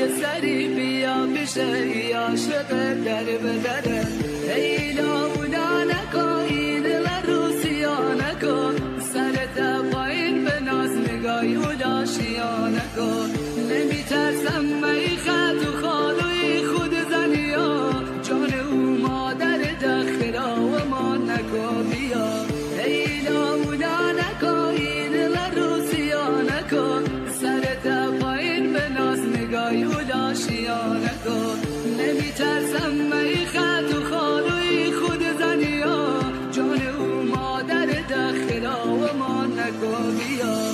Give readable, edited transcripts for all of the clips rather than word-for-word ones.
یه سری بیا بشه عاشق در بدره ایلا اولا نکن این روسیا نکن سرت پایین به ناز نگاهی اولا شیا نکن نمیترسم می خط و خالوی خود زنیا جان او مادر دخرا و ما نکن بیا ایلا اولا نکن این روسیا نکن سرت پایین به ناز نگاهی اولا شیا نکن نمیترسم می خط و خالوی خود زنیا جان او مادر دخرا و ما نکن بیا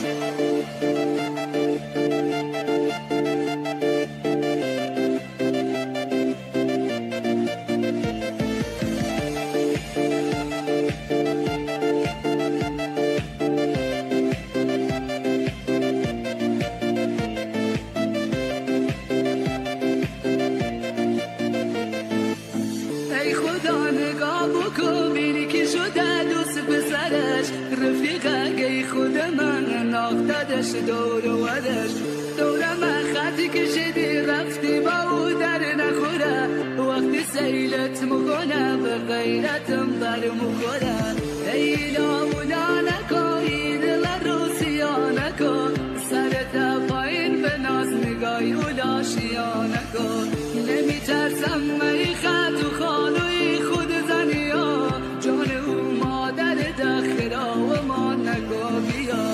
خود من ناختدش دور و ورش دور من خطی کشیدی رفتی با او در نخوره وقتی سیلت مکنه به غیرتم بر مخوره ایلا اولا نکن این روسیا نکن سرت پایین به ناز نگاهی اولا شیا نکن نمیترسم می خط و خالوی خود زنیا جان او مادر دخرا و ما نکن بیا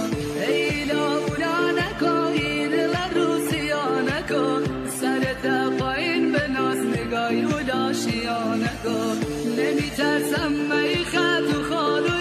ایلا اولا نکن این روسیا نکن سرت پایین به ناز نگاهی اولا شیا نکن نمیترسم می خط و خالوی